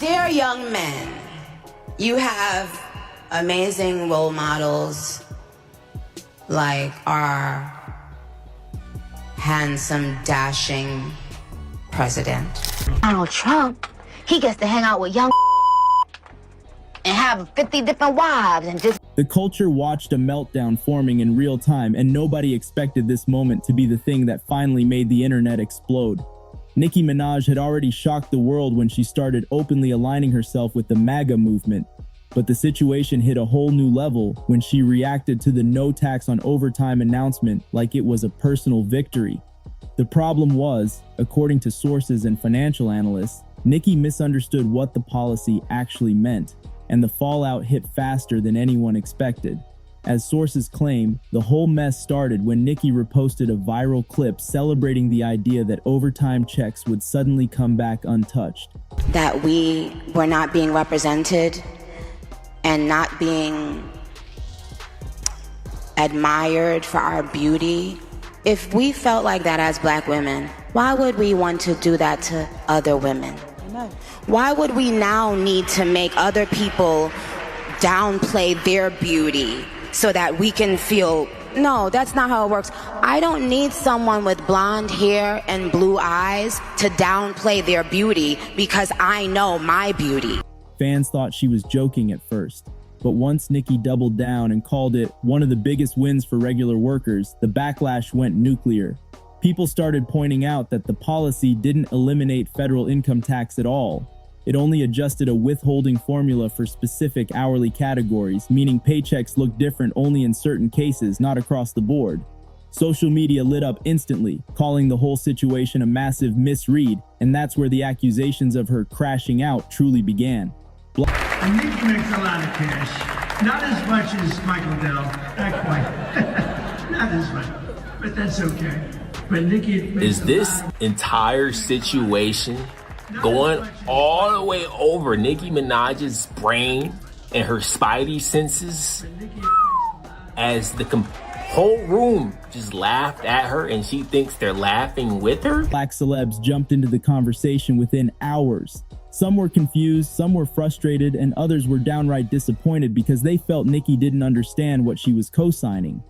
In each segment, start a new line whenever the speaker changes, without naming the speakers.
Dear young men, you have amazing role models like our handsome, dashing president.
Donald Trump, he gets to hang out with young and have 50 different wives and just...
The culture watched a meltdown forming in real time, and nobody expected this moment to be the thing that finally made the internet explode. Nicki Minaj had already shocked the world when she started openly aligning herself with the MAGA movement, but the situation hit a whole new level when she reacted to the no tax on overtime announcement like it was a personal victory. The problem was, according to sources and financial analysts, Nicki misunderstood what the policy actually meant, and the fallout hit faster than anyone expected. As sources claim, the whole mess started when Nicki reposted a viral clip celebrating the idea that overtime checks would suddenly come back untouched.
That we were not being represented and not being admired for our beauty. If we felt like that as Black women, why would we want to do that to other women? Why would we now need to make other people downplay their beauty so that we can feel, no, that's not how it works. I don't need someone with blonde hair and blue eyes to downplay their beauty because I know my beauty.
Fans thought she was joking at first, but once Nicki doubled down and called it one of the biggest wins for regular workers, the backlash went nuclear. People started pointing out that the policy didn't eliminate federal income tax at all. It only adjusted a withholding formula for specific hourly categories, meaning paychecks look different only in certain cases, not across the board. Social media lit up instantly, calling the whole situation a massive misread, and that's where the accusations of her crashing out truly began.
Nicki makes a lot of cash. Not as much as Michael Dell, not quite. Not as much, but that's okay. But Nicki makes
Is this entire situation going all the way over Nicki Minaj's brain and her spidey senses as the whole room just laughed at her and she thinks they're laughing with her?
Black celebs jumped into the conversation within hours. Some were confused, some were frustrated, and others were downright disappointed because they felt Nicki didn't understand what she was co-signing.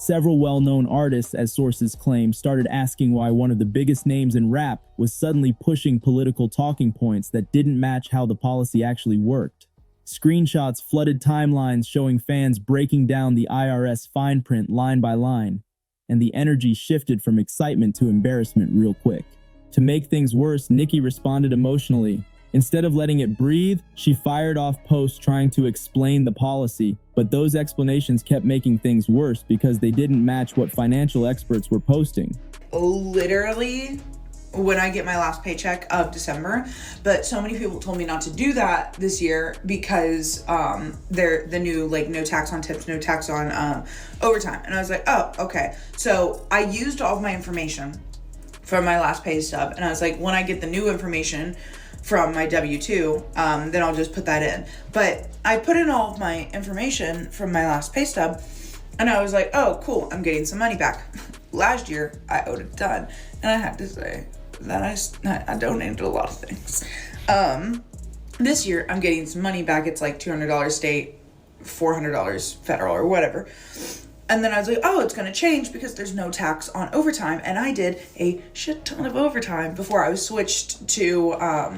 Several well-known artists, as sources claim, started asking why one of the biggest names in rap was suddenly pushing political talking points that didn't match how the policy actually worked. Screenshots flooded timelines showing fans breaking down the IRS fine print line by line, and the energy shifted from excitement to embarrassment real quick. To make things worse, Nicki responded emotionally. Instead of letting it breathe, she fired off posts trying to explain the policy, but those explanations kept making things worse because they didn't match what financial experts were posting.
Literally, when I get my last paycheck of December, but so many people told me not to do that this year because they're the new, like, no tax on tips, no tax on overtime. And I was like, oh, okay. So I used all of my information from my last pay stub, and I was like, when I get the new information from my W-2, then I'll just put that in. But I put in all of my information from my last pay stub, and I was like, oh, cool, I'm getting some money back. Last year, I owed a ton, and I had to say that I donated a lot of things. This year, I'm getting some money back. It's like $200 state, $400 federal, or whatever. And then I was like, oh, it's gonna change because there's no tax on overtime. And I did a shit ton of overtime before I was switched to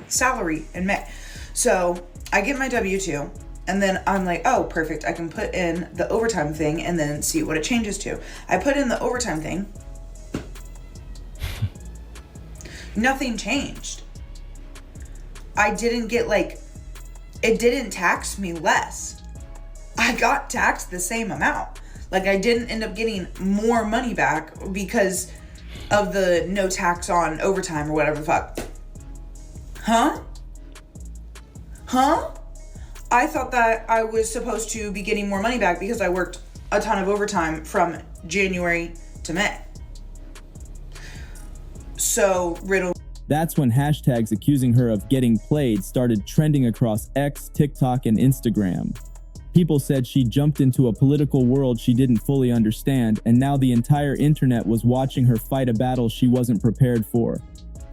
salary in May. So I get my W-2, and then I'm like, oh, perfect. I can put in the overtime thing and then see what it changes to. I put in the overtime thing. Nothing changed. I didn't get, like, it didn't tax me less. I got taxed the same amount. Like, I didn't end up getting more money back because of the no tax on overtime or whatever the fuck. Huh? I thought that I was supposed to be getting more money back because I worked a ton of overtime from January to May. So, riddle.
That's when hashtags accusing her of getting played started trending across X, TikTok, and Instagram. People said she jumped into a political world she didn't fully understand, and now the entire internet was watching her fight a battle she wasn't prepared for.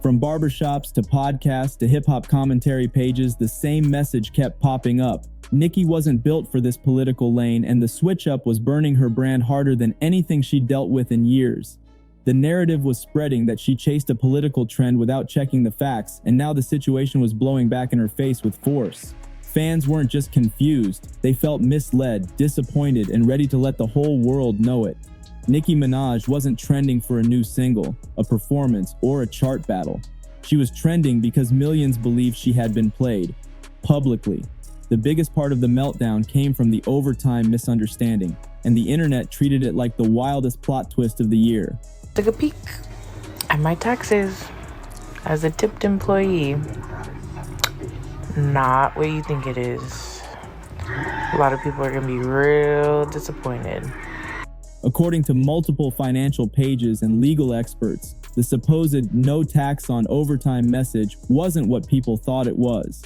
From barbershops to podcasts to hip-hop commentary pages, the same message kept popping up. Nicki wasn't built for this political lane, and the switch-up was burning her brand harder than anything she'd dealt with in years. The narrative was spreading that she chased a political trend without checking the facts, and now the situation was blowing back in her face with force. Fans weren't just confused, they felt misled, disappointed, and ready to let the whole world know it. Nicki Minaj wasn't trending for a new single, a performance, or a chart battle. She was trending because millions believed she had been played, publicly. The biggest part of the meltdown came from the overtime misunderstanding, and the internet treated it like the wildest plot twist of the year.
Took a peek at my taxes as a tipped employee. Not what you think it is. A lot of people are gonna be real disappointed.
According to multiple financial pages and legal experts, the supposed no tax on overtime message wasn't what people thought it was.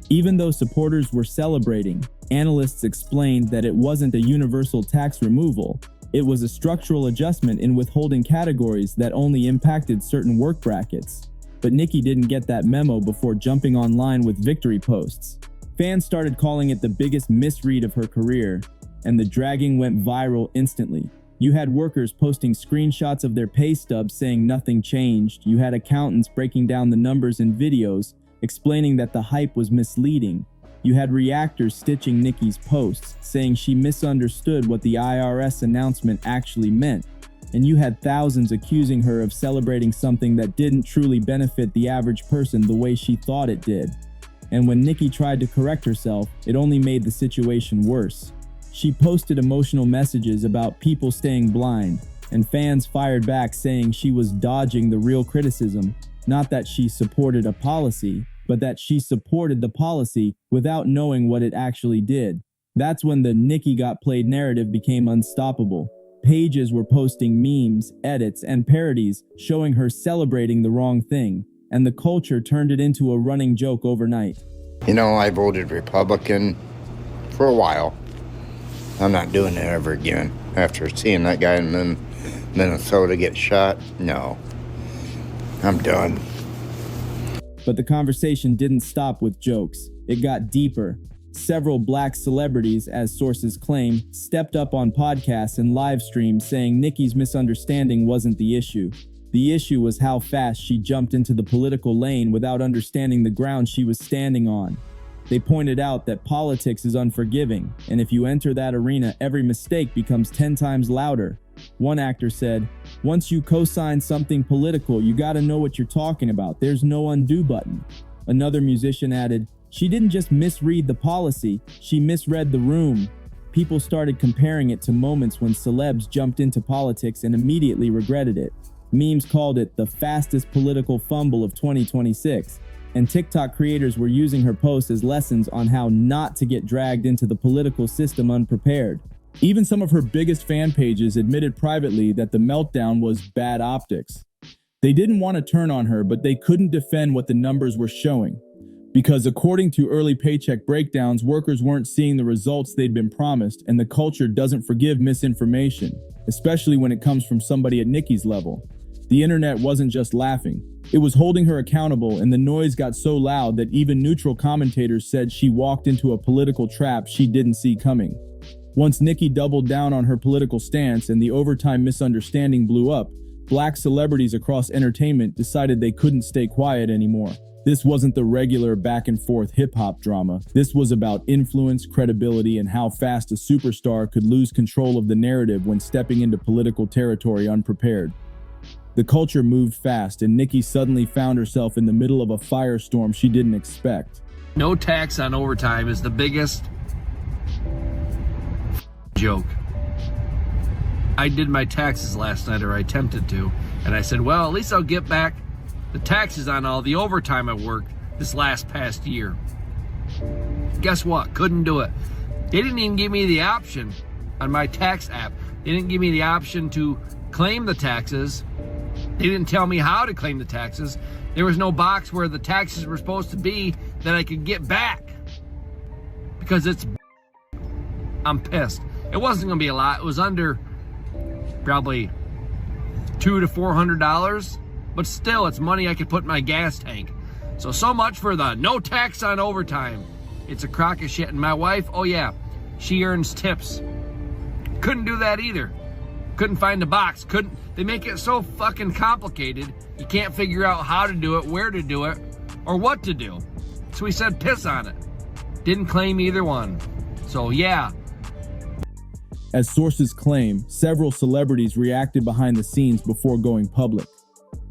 Even though supporters were celebrating, analysts explained that it wasn't a universal tax removal. It was a structural adjustment in withholding categories that only impacted certain work brackets. But Nicki didn't get that memo before jumping online with victory posts. Fans started calling it the biggest misread of her career, and the dragging went viral instantly. You had workers posting screenshots of their pay stubs saying nothing changed. You had accountants breaking down the numbers in videos, explaining that the hype was misleading. You had reactors stitching Nicki's posts, saying she misunderstood what the IRS announcement actually meant. And you had thousands accusing her of celebrating something that didn't truly benefit the average person the way she thought it did. And when Nicki tried to correct herself, it only made the situation worse. She posted emotional messages about people staying blind, and fans fired back saying she was dodging the real criticism, not that she supported a policy, but that she supported the policy without knowing what it actually did. That's when the Nicki got played narrative became unstoppable. Pages were posting memes, edits, and parodies showing her celebrating the wrong thing, and the culture turned it into a running joke overnight.
You know, I voted Republican for a while. I'm not doing it ever again. After seeing that guy in Minnesota get shot, no. I'm done.
But the conversation didn't stop with jokes. It got deeper. Several black celebrities, as sources claim, stepped up on podcasts and live streams saying Nicki's misunderstanding wasn't the issue. The issue was how fast she jumped into the political lane without understanding the ground she was standing on. They pointed out that politics is unforgiving, and if you enter that arena, every mistake becomes 10 times louder. One actor said, "Once you co-sign something political, you gotta know what you're talking about. There's no undo button." Another musician added, "She didn't just misread the policy, she misread the room." People started comparing it to moments when celebs jumped into politics and immediately regretted it. Memes called it the fastest political fumble of 2026, and TikTok creators were using her posts as lessons on how not to get dragged into the political system unprepared. Even some of her biggest fan pages admitted privately that the meltdown was bad optics. They didn't want to turn on her, but they couldn't defend what the numbers were showing. Because according to early paycheck breakdowns, workers weren't seeing the results they'd been promised, and the culture doesn't forgive misinformation, especially when it comes from somebody at Nicki's level. The internet wasn't just laughing. It was holding her accountable, and the noise got so loud that even neutral commentators said she walked into a political trap she didn't see coming. Once Nicki doubled down on her political stance and the overtime misunderstanding blew up, black celebrities across entertainment decided they couldn't stay quiet anymore. This wasn't the regular back and forth hip-hop drama. This was about influence, credibility, and how fast a superstar could lose control of the narrative when stepping into political territory unprepared. The culture moved fast, and Nicki suddenly found herself in the middle of a firestorm she didn't expect.
No tax on overtime is the biggest joke. I did my taxes last night, or I attempted to, and I said, well, at least I'll get back the taxes on all the overtime I worked this past year. Guess what? Couldn't do it. They didn't even give me the option on my tax app. They didn't give me the option to claim the taxes. They didn't tell me how to claim the taxes. There was no box where the taxes were supposed to be that I could get back. Because I'm pissed. It wasn't going to be a lot. It was under probably $200 to $400. but still, it's money I could put in my gas tank. So much for the no tax on overtime. It's a crock of shit. And my wife, oh yeah, she earns tips. Couldn't do that either. Couldn't find the box. They make it so fucking complicated, you can't figure out how to do it, where to do it, or what to do. So we said piss on it. Didn't claim either one. So yeah.
As sources claim, several celebrities reacted behind the scenes before going public.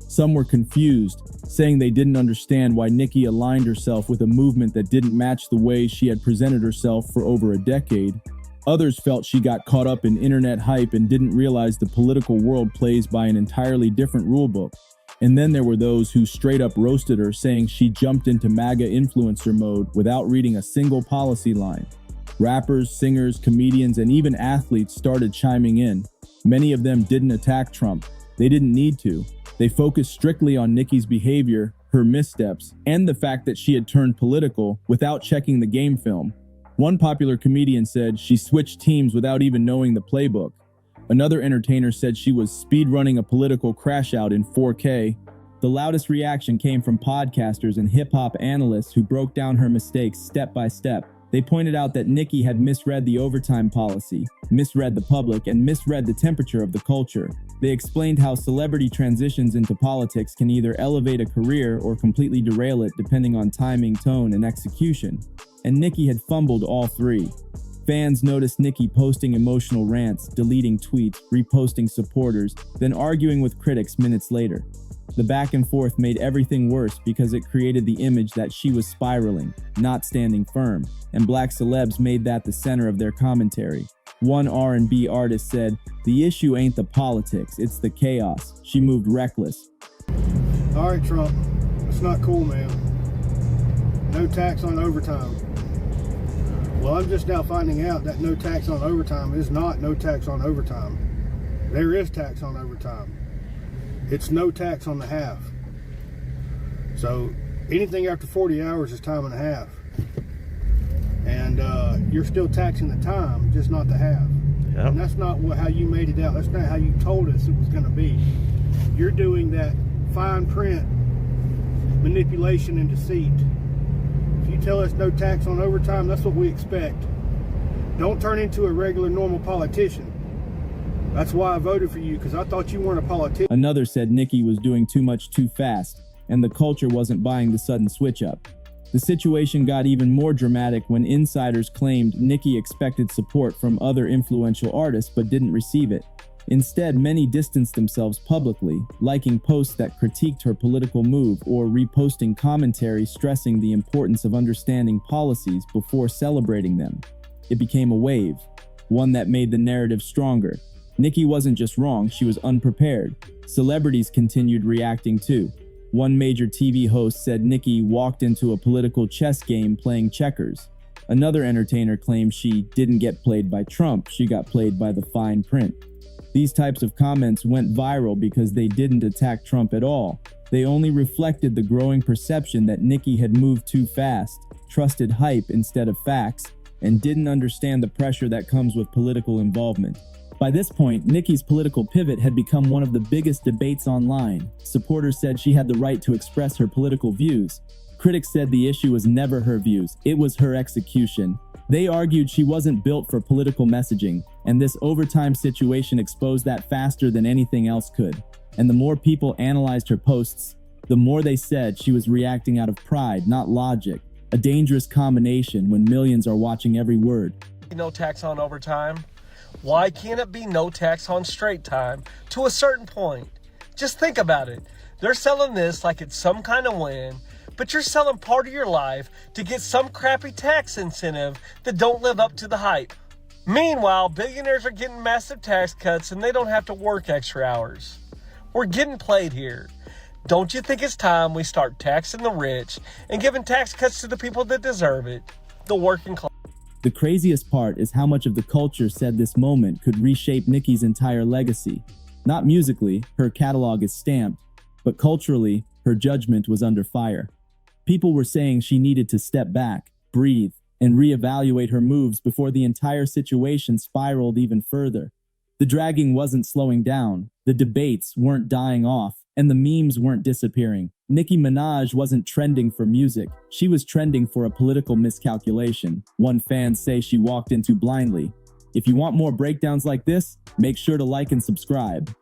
Some were confused, saying they didn't understand why Nicki aligned herself with a movement that didn't match the way she had presented herself for over a decade. Others felt she got caught up in internet hype and didn't realize the political world plays by an entirely different rulebook. And then there were those who straight up roasted her, saying she jumped into MAGA influencer mode without reading a single policy line. Rappers, singers, comedians, and even athletes started chiming in. Many of them didn't attack Trump. They didn't need to. They focused strictly on Nicki's behavior, her missteps, and the fact that she had turned political without checking the game film. One popular comedian said she switched teams without even knowing the playbook. Another entertainer said she was speed-running a political crash-out in 4K. The loudest reaction came from podcasters and hip-hop analysts who broke down her mistakes step by step. They pointed out that Nicki had misread the overtime policy, misread the public, and misread the temperature of the culture. They explained how celebrity transitions into politics can either elevate a career or completely derail it depending on timing, tone, and execution. And Nicki had fumbled all three. Fans noticed Nicki posting emotional rants, deleting tweets, reposting supporters, then arguing with critics minutes later. The back and forth made everything worse because it created the image that she was spiraling, not standing firm, and black celebs made that the center of their commentary. One R&B artist said, "The issue ain't the politics, it's the chaos. She moved reckless."
All right, Trump, it's not cool, man. No tax on overtime. Well, I'm just now finding out that no tax on overtime is not no tax on overtime. There is tax on overtime. It's no tax on the half. So anything after 40 hours is time and a half. And you're still taxing the time, just not the half. Yep. And that's not how you made it out. That's not how you told us it was going to be. You're doing that fine print manipulation and deceit. If you tell us no tax on overtime, that's what we expect. Don't turn into a regular, normal politician. That's why I voted for you, because I thought you weren't a politician.
Another said Nicki was doing too much too fast, and the culture wasn't buying the sudden switch up. The situation got even more dramatic when insiders claimed Nicki expected support from other influential artists but didn't receive it. Instead, many distanced themselves publicly, liking posts that critiqued her political move or reposting commentary stressing the importance of understanding policies before celebrating them. It became a wave, one that made the narrative stronger. Nicki wasn't just wrong, she was unprepared. Celebrities continued reacting too. One major TV host said Nicki walked into a political chess game playing checkers. Another entertainer claimed she didn't get played by Trump, she got played by the fine print. These types of comments went viral because they didn't attack Trump at all. They only reflected the growing perception that Nicki had moved too fast, trusted hype instead of facts, and didn't understand the pressure that comes with political involvement. By this point, Nicki's political pivot had become one of the biggest debates online. Supporters said she had the right to express her political views. Critics said the issue was never her views, it was her execution. They argued she wasn't built for political messaging, and this overtime situation exposed that faster than anything else could. And the more people analyzed her posts, the more they said she was reacting out of pride, not logic. A dangerous combination when millions are watching every word.
No tax on overtime. Why can't it be no tax on straight time to a certain point? Just think about it. They're selling this like it's some kind of win, but you're selling part of your life to get some crappy tax incentive that don't live up to the hype. Meanwhile, billionaires are getting massive tax cuts and they don't have to work extra hours. We're getting played here. Don't you think it's time we start taxing the rich and giving tax cuts to the people that deserve it, the working class?
The craziest part is how much of the culture said this moment could reshape Nicki's entire legacy. Not musically, her catalog is stamped, but culturally, her judgment was under fire. People were saying she needed to step back, breathe, and reevaluate her moves before the entire situation spiraled even further. The dragging wasn't slowing down, the debates weren't dying off, And the memes weren't disappearing. Nicki Minaj wasn't trending for music. She was trending for a political miscalculation. One fan say she walked into blindly. If you want more breakdowns like this, make sure to like and subscribe.